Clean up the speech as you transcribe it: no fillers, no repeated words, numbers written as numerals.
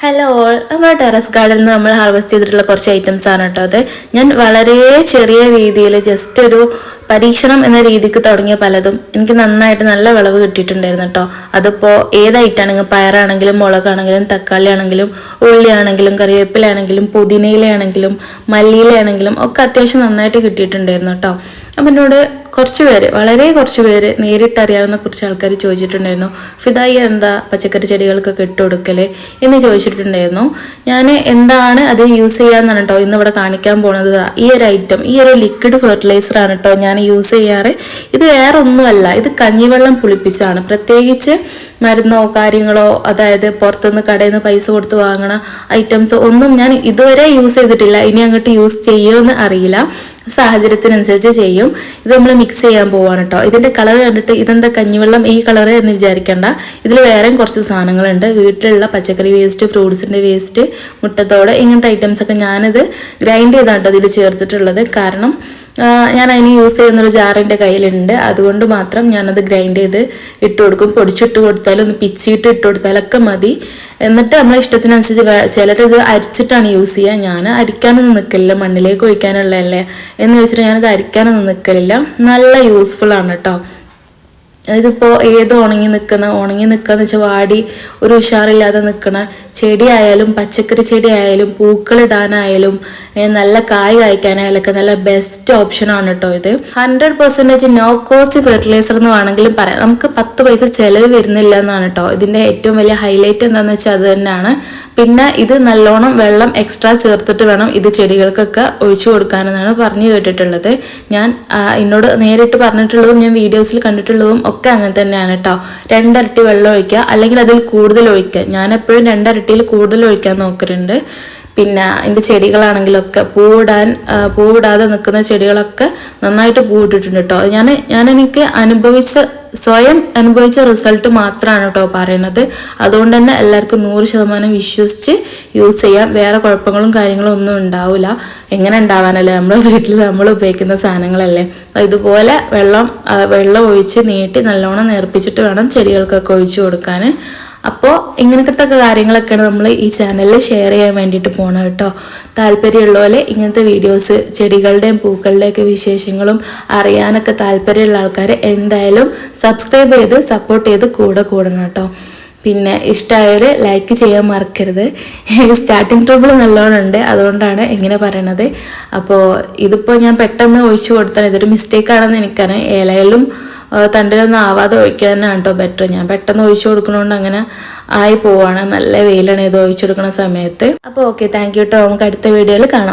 Hello all, നമ്മുടെ terrace ഗാർഡനിൽ നിന്ന് നമ്മൾ ഹാർവെസ്റ്റ് ചെയ്തിട്ടുള്ള കുറച്ച് ഐറ്റംസ് ആണ് കേട്ടോ. അത് ഞാൻ വളരെ ചെറിയ രീതിയിൽ ജസ്റ്റ് ഒരു പരീക്ഷണം എന്ന രീതിക്ക് തുടങ്ങിയ പലതും എനിക്ക് നന്നായിട്ട് നല്ല വിളവ് കിട്ടിയിട്ടുണ്ടായിരുന്നു കേട്ടോ. അതിപ്പോൾ ഏതായിട്ടാണെങ്കിലും പയറാണെങ്കിലും മുളകാണെങ്കിലും തക്കാളി ആണെങ്കിലും ഉള്ളിയാണെങ്കിലും കറിവേപ്പിലാണെങ്കിലും പുതിനയിലാണെങ്കിലും മല്ലിയിലാണെങ്കിലും ഒക്കെ അത്യാവശ്യം നന്നായിട്ട് കിട്ടിയിട്ടുണ്ടായിരുന്നു കേട്ടോ. അപ്പം എന്നോട് വളരെ കുറച്ച് പേര് നേരിട്ടറിയാവുന്ന കുറച്ച് ആൾക്കാർ ചോദിച്ചിട്ടുണ്ടായിരുന്നു, ഫിദായി എന്താ പച്ചക്കറി ചെടികൾക്കൊക്കെ ഇട്ട് കൊടുക്കല് എന്ന് ചോദിച്ചിട്ടുണ്ടായിരുന്നു. ഞാൻ എന്താണ് അത് യൂസ് ചെയ്യാന്നാണ് കേട്ടോ ഇന്ന് ഇവിടെ കാണിക്കാൻ പോണത്. ഈ ഒരു ഐറ്റം, ഈ ഒരു ലിക്വിഡ് ഫെർട്ടിലൈസർ ആണ് കേട്ടോ ഞാൻ യൂസ് ചെയ്യാറ്. ഇത് വേറെ ഒന്നുമല്ല, ഇത് കഞ്ഞിവെള്ളം പുളിപ്പിച്ചാണ്. പ്രത്യേകിച്ച് മരുന്നോ കാര്യങ്ങളോ, അതായത് പുറത്തുനിന്ന് കടയിൽ നിന്ന് പൈസ കൊടുത്ത് വാങ്ങണ ഐറ്റംസ് ഒന്നും ഞാൻ ഇതുവരെ യൂസ് ചെയ്തിട്ടില്ല. ഇനി അങ്ങോട്ട് യൂസ് ചെയ്യുമെന്ന് അറിയില്ല, സാഹചര്യത്തിനനുസരിച്ച് ചെയ്യും. ഇത് നമ്മൾ മിക്സ് ചെയ്യാൻ പോവാണ് കേട്ടോ. ഇതിന്റെ കളർ കണ്ടിട്ട് ഇതെന്താ കഞ്ഞിവെള്ളം ഈ കളർ എന്ന് വിചാരിക്കേണ്ട. ഇതിൽ വേറെയും കുറച്ച് സാധനങ്ങളുണ്ട്. വീട്ടിലുള്ള പച്ചക്കറി വേസ്റ്റ്, ഫ്രൂട്ട്സിന്റെ വേസ്റ്റ്, മുട്ടത്തോട്, ഇങ്ങനത്തെ ഐറ്റംസ് ഒക്കെ ഞാനിത് ഗ്രൈൻഡ് ചെയ്താണ് കേട്ടോ ഇതിൽ ചേർത്തിട്ടുള്ളത്. കാരണം ഞാൻ അതിന് യൂസ് ചെയ്യുന്നൊരു ജാറിൻ്റെ കയ്യിലുണ്ട്, അതുകൊണ്ട് മാത്രം ഞാനത് ഗ്രൈൻഡ് ചെയ്ത് ഇട്ട് കൊടുക്കും. പൊടിച്ചിട്ട് കൊടുത്താലും ഒന്ന് പിച്ചിട്ട് ഇട്ട് കൊടുത്താലൊക്കെ മതി. എന്നിട്ട് നമ്മളെ ഇഷ്ടത്തിനനുസരിച്ച് ചിലരിത് അരിച്ചിട്ടാണ് യൂസ് ചെയ്യുക. ഞാൻ അരിക്കാനൊന്നും നിൽക്കലില്ല, മണ്ണിലേക്ക് ഒഴിക്കാനുള്ളതല്ലേ എന്ന് വെച്ചിട്ട് ഞാനത് അരിക്കാനൊന്നും നിൽക്കലില്ല. നല്ല യൂസ്ഫുൾ ആണ് കേട്ടോ. ഇതിപ്പോൾ ഏത് ഉണങ്ങി നിൽക്കുന്ന വെച്ചാൽ വാടി ഒരു ഉഷാറില്ലാതെ നിൽക്കണ ചെടിയായാലും പച്ചക്കറി ചെടി ആയാലും പൂക്കളിടാനായാലും നല്ല കായ് കായ്ക്കാനായാലും ഒക്കെ നല്ല ബെസ്റ്റ് ഓപ്ഷനാണ് കേട്ടോ ഇത്. 100% നോ കോസ്റ്റ് ഫെർട്ടിലൈസർ എന്ന് വേണമെങ്കിലും പറയാം. നമുക്ക് 10 പൈസ ചിലവ് വരുന്നില്ല എന്നാണ് കേട്ടോ ഇതിൻ്റെ ഏറ്റവും വലിയ ഹൈലൈറ്റ്. എന്താണെന്ന് വെച്ചാൽ അത് തന്നെയാണ്. പിന്നെ ഇത് നല്ലോണം വെള്ളം എക്സ്ട്രാ ചേർത്തിട്ട് വേണം ഇത് ചെടികൾക്കൊക്കെ ഒഴിച്ചു കൊടുക്കാനെന്നാണ് പറഞ്ഞു കേട്ടിട്ടുള്ളത്. ഞാൻ എന്നോട് നേരിട്ട് പറഞ്ഞിട്ടുള്ളതും ഞാൻ വീഡിയോസിൽ കണ്ടിട്ടുള്ളതും ഒക്കെ അങ്ങനെ തന്നെയാണ് കേട്ടോ. 2 ഇരട്ടി വെള്ളം ഒഴിക്കുക, അല്ലെങ്കിൽ അതിൽ കൂടുതൽ ഒഴിക്കുക. ഞാൻ എപ്പോഴും 2 ഇരട്ടിയിൽ കൂടുതൽ ഒഴിക്കാൻ നോക്കാറുണ്ട്. പിന്നെ എൻ്റെ ചെടികളാണെങ്കിലൊക്കെ പൂവിടാതെ നിൽക്കുന്ന ചെടികളൊക്കെ നന്നായിട്ട് പൂവിട്ടിട്ടുണ്ട് കേട്ടോ. ഞാൻ എനിക്ക് സ്വയം അനുഭവിച്ച റിസൾട്ട് മാത്രമാണ് കേട്ടോ പറയണത്. അതുകൊണ്ട് തന്നെ എല്ലാവർക്കും 100% വിശ്വസിച്ച് യൂസ് ചെയ്യാം. വേറെ കുഴപ്പങ്ങളും കാര്യങ്ങളും ഒന്നും ഉണ്ടാവില്ല. എങ്ങനെ ഉണ്ടാവാനല്ലേ, നമ്മുടെ വീട്ടിൽ നമ്മൾ ഉപയോഗിക്കുന്ന സാധനങ്ങളല്ലേ. ഇതുപോലെ വെള്ളം ഒഴിച്ച് നീട്ടി നല്ലോണം നേർപ്പിച്ചിട്ട് വേണം ചെടികൾക്കൊക്കെ ഒഴിച്ചു കൊടുക്കാൻ. അപ്പോൾ ഇങ്ങനത്തെ കാര്യങ്ങളൊക്കെയാണ് നമ്മൾ ഈ ചാനലിൽ ഷെയർ ചെയ്യാൻ വേണ്ടിയിട്ട് പോകണം കേട്ടോ. താല്പര്യമുള്ള പോലെ ഇങ്ങനത്തെ വീഡിയോസ്, ചെടികളുടെയും പൂക്കളുടെയൊക്കെ വിശേഷങ്ങളും അറിയാനൊക്കെ താല്പര്യമുള്ള ആൾക്കാർ എന്തായാലും സബ്സ്ക്രൈബ് ചെയ്ത് സപ്പോർട്ട് ചെയ്ത് കൂടണം കേട്ടോ. പിന്നെ ഇഷ്ടമായവർ ലൈക്ക് ചെയ്യാൻ മറക്കരുത്. സ്റ്റാർട്ടിങ് ട്രബിൾ നല്ലോണം ഉണ്ട്, അതുകൊണ്ടാണ് ഇങ്ങനെ പറയണത്. അപ്പോൾ ഇതിപ്പോൾ ഞാൻ പെട്ടെന്ന് ഒഴിച്ചു കൊടുത്താൽ ഇതൊരു മിസ്റ്റേക്കാണെന്ന് എനിക്കറിയാം. ഇലയിലും തണ്ടിലൊന്നും ആവാതെ ഒഴിക്കാനാണ് കേട്ടോ ബെറ്റർ. ഞാൻ പെട്ടെന്ന് ഒഴിച്ചു കൊടുക്കണോണ്ട് അങ്ങനെ ആയി പോവാണ്. നല്ല വെയിലാണ് ഇത് ഒഴിച്ചു കൊടുക്കുന്ന സമയത്ത്. അപ്പോൾ ഓക്കെ, താങ്ക് യു കേട്ടോ. നമുക്ക് അടുത്ത വീഡിയോയിൽ കാണാം.